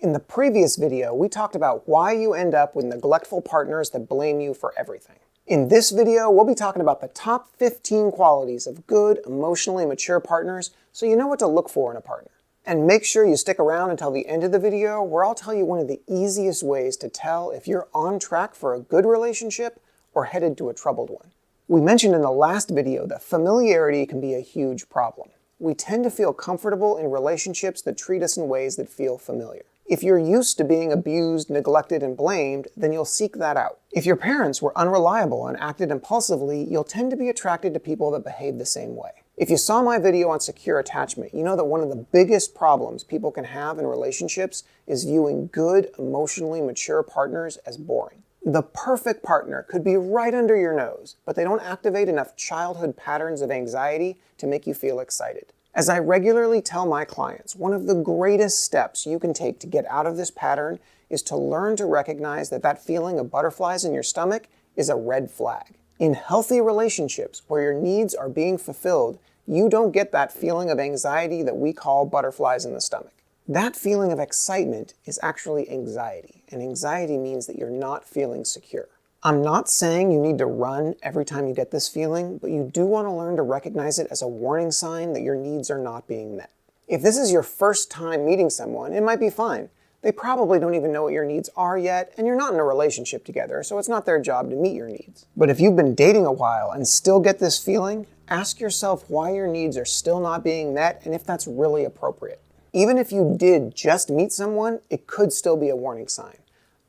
In the previous video, we talked about why you end up with neglectful partners that blame you for everything. In this video, we'll be talking about the top 15 qualities of good, emotionally mature partners so you know what to look for in a partner. And make sure you stick around until the end of the video, where I'll tell you one of the easiest ways to tell if you're on track for a good relationship or headed to a troubled one. We mentioned in the last video that familiarity can be a huge problem. We tend to feel comfortable in relationships that treat us in ways that feel familiar. If you're used to being abused, neglected, and blamed, then you'll seek that out. If your parents were unreliable and acted impulsively, you'll tend to be attracted to people that behave the same way. If you saw my video on secure attachment, you know that one of the biggest problems people can have in relationships is viewing good, emotionally mature partners as boring. The perfect partner could be right under your nose, but they don't activate enough childhood patterns of anxiety to make you feel excited. As I regularly tell my clients, one of the greatest steps you can take to get out of this pattern is to learn to recognize that feeling of butterflies in your stomach is a red flag. In healthy relationships where your needs are being fulfilled, you don't get that feeling of anxiety that we call butterflies in the stomach. That feeling of excitement is actually anxiety, and anxiety means that you're not feeling secure. I'm not saying you need to run every time you get this feeling, but you do want to learn to recognize it as a warning sign that your needs are not being met. If this is your first time meeting someone, it might be fine. They probably don't even know what your needs are yet, and you're not in a relationship together, so it's not their job to meet your needs. But if you've been dating a while and still get this feeling, ask yourself why your needs are still not being met and if that's really appropriate. Even if you did just meet someone, it could still be a warning sign.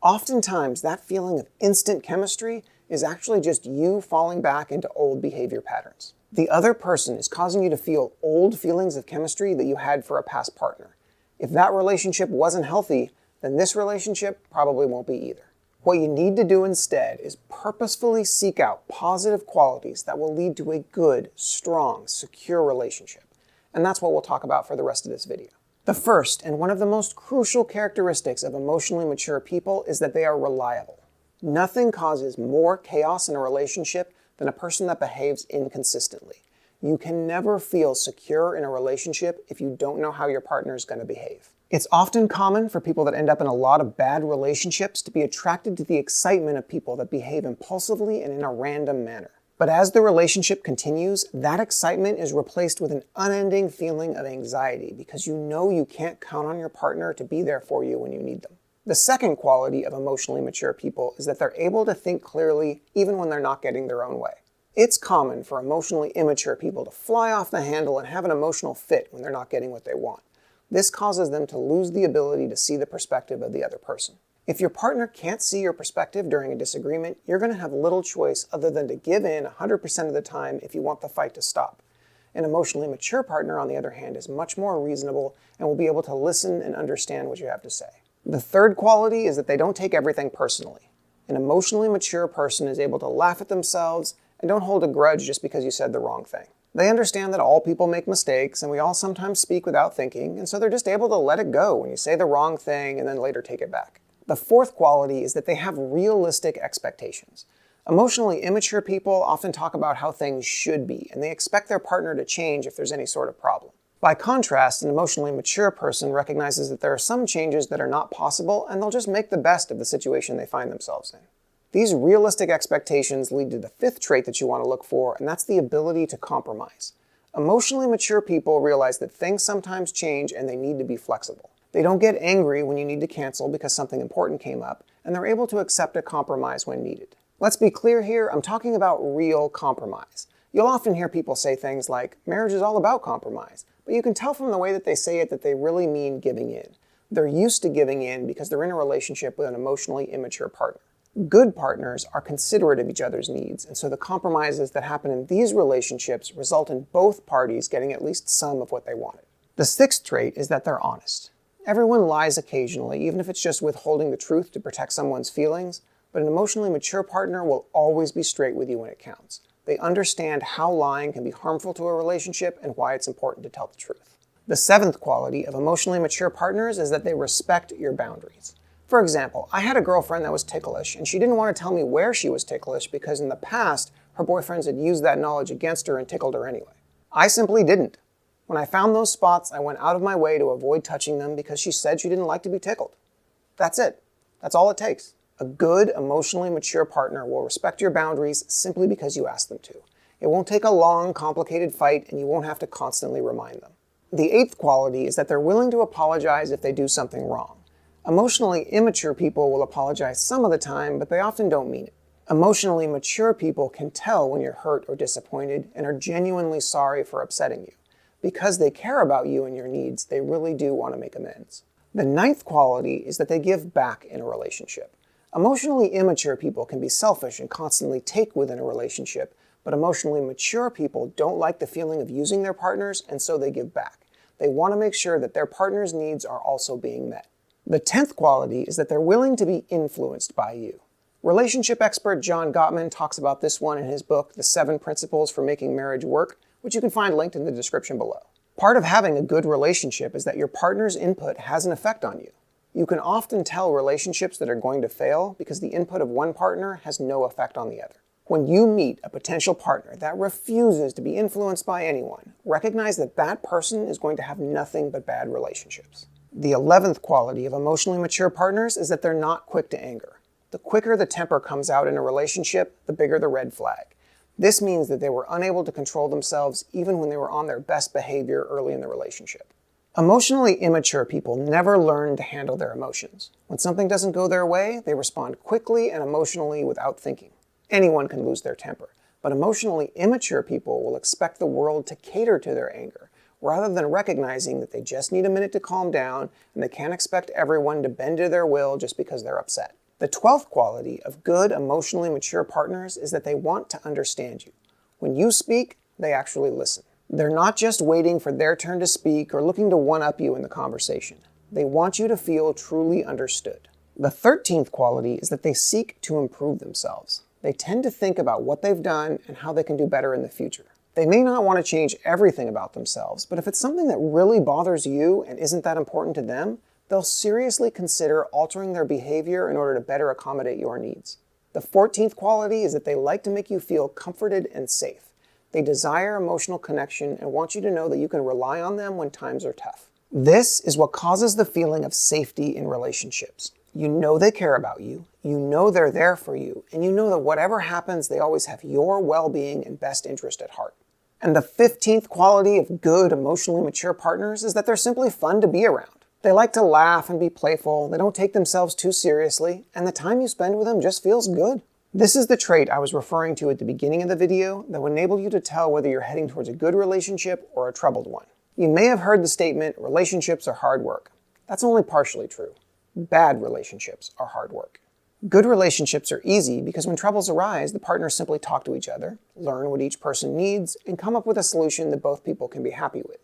Oftentimes, that feeling of instant chemistry is actually just you falling back into old behavior patterns. The other person is causing you to feel old feelings of chemistry that you had for a past partner. If that relationship wasn't healthy, then this relationship probably won't be either. What you need to do instead is purposefully seek out positive qualities that will lead to a good, strong, secure relationship. And that's what we'll talk about for the rest of this video. The first, and one of the most crucial characteristics of emotionally mature people, is that they are reliable. Nothing causes more chaos in a relationship than a person that behaves inconsistently. You can never feel secure in a relationship if you don't know how your partner is going to behave. It's often common for people that end up in a lot of bad relationships to be attracted to the excitement of people that behave impulsively and in a random manner. But as the relationship continues, that excitement is replaced with an unending feeling of anxiety because you know you can't count on your partner to be there for you when you need them. The second quality of emotionally mature people is that they're able to think clearly even when they're not getting their own way. It's common for emotionally immature people to fly off the handle and have an emotional fit when they're not getting what they want. This causes them to lose the ability to see the perspective of the other person. If your partner can't see your perspective during a disagreement, you're going to have little choice other than to give in 100% of the time if you want the fight to stop. An emotionally mature partner, on the other hand, is much more reasonable and will be able to listen and understand what you have to say. The third quality is that they don't take everything personally. An emotionally mature person is able to laugh at themselves and don't hold a grudge just because you said the wrong thing. They understand that all people make mistakes and we all sometimes speak without thinking, and so they're just able to let it go when you say the wrong thing and then later take it back. The fourth quality is that they have realistic expectations. Emotionally immature people often talk about how things should be, and they expect their partner to change if there's any sort of problem. By contrast, an emotionally mature person recognizes that there are some changes that are not possible, and they'll just make the best of the situation they find themselves in. These realistic expectations lead to the fifth trait that you want to look for, and that's the ability to compromise. Emotionally mature people realize that things sometimes change and they need to be flexible. They don't get angry when you need to cancel because something important came up, and they're able to accept a compromise when needed. Let's be clear here, I'm talking about real compromise. You'll often hear people say things like, marriage is all about compromise, but you can tell from the way that they say it that they really mean giving in. They're used to giving in because they're in a relationship with an emotionally immature partner. Good partners are considerate of each other's needs, and so the compromises that happen in these relationships result in both parties getting at least some of what they wanted. The sixth trait is that they're honest. Everyone lies occasionally, even if it's just withholding the truth to protect someone's feelings, but an emotionally mature partner will always be straight with you when it counts. They understand how lying can be harmful to a relationship and why it's important to tell the truth. The seventh quality of emotionally mature partners is that they respect your boundaries. For example, I had a girlfriend that was ticklish, and she didn't want to tell me where she was ticklish because in the past, her boyfriends had used that knowledge against her and tickled her anyway. I simply didn't. When I found those spots, I went out of my way to avoid touching them because she said she didn't like to be tickled. That's it. That's all it takes. A good, emotionally mature partner will respect your boundaries simply because you ask them to. It won't take a long, complicated fight, and you won't have to constantly remind them. The 8th quality is that they're willing to apologize if they do something wrong. Emotionally immature people will apologize some of the time, but they often don't mean it. Emotionally mature people can tell when you're hurt or disappointed and are genuinely sorry for upsetting you. Because they care about you and your needs, they really do want to make amends. The 9th quality is that they give back in a relationship. Emotionally immature people can be selfish and constantly take within a relationship, but emotionally mature people don't like the feeling of using their partners, and so they give back. They want to make sure that their partner's needs are also being met. The 10th quality is that they're willing to be influenced by you. Relationship expert John Gottman talks about this one in his book, The 7 Principles for Making Marriage Work, which you can find linked in the description below. Part of having a good relationship is that your partner's input has an effect on you. You can often tell relationships that are going to fail because the input of one partner has no effect on the other. When you meet a potential partner that refuses to be influenced by anyone, recognize that that person is going to have nothing but bad relationships. The 11th quality of emotionally mature partners is that they're not quick to anger. The quicker the temper comes out in a relationship, the bigger the red flag. This means that they were unable to control themselves even when they were on their best behavior early in the relationship. Emotionally immature people never learn to handle their emotions. When something doesn't go their way, they respond quickly and emotionally without thinking. Anyone can lose their temper, but emotionally immature people will expect the world to cater to their anger, rather than recognizing that they just need a minute to calm down and they can't expect everyone to bend to their will just because they're upset. The 12th quality of good, emotionally mature partners is that they want to understand you. When you speak, they actually listen. They're not just waiting for their turn to speak or looking to one-up you in the conversation. They want you to feel truly understood. The 13th quality is that they seek to improve themselves. They tend to think about what they've done and how they can do better in the future. They may not want to change everything about themselves, but if it's something that really bothers you and isn't that important to them, they'll seriously consider altering their behavior in order to better accommodate your needs. The 14th quality is that they like to make you feel comforted and safe. They desire emotional connection and want you to know that you can rely on them when times are tough. This is what causes the feeling of safety in relationships. You know they care about you, you know they're there for you, and you know that whatever happens, they always have your well-being and best interest at heart. And the 15th quality of good, emotionally mature partners is that they're simply fun to be around. They like to laugh and be playful, they don't take themselves too seriously, and the time you spend with them just feels good. This is the trait I was referring to at the beginning of the video that will enable you to tell whether you're heading towards a good relationship or a troubled one. You may have heard the statement, relationships are hard work. That's only partially true. Bad relationships are hard work. Good relationships are easy because when troubles arise, the partners simply talk to each other, learn what each person needs, and come up with a solution that both people can be happy with.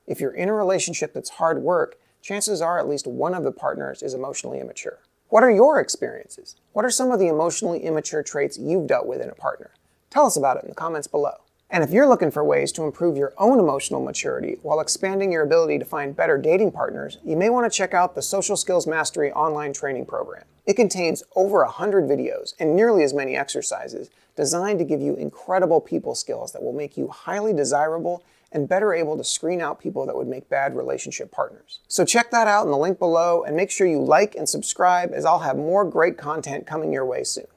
If you're in a relationship that's hard work, chances are at least one of the partners is emotionally immature. What are your experiences? What are some of the emotionally immature traits you've dealt with in a partner? Tell us about it in the comments below. And if you're looking for ways to improve your own emotional maturity while expanding your ability to find better dating partners, you may want to check out the Social Skills Mastery online training program. It contains over 100 videos and nearly as many exercises designed to give you incredible people skills that will make you highly desirable and better able to screen out people that would make bad relationship partners. So check that out in the link below and make sure you like and subscribe, as I'll have more great content coming your way soon.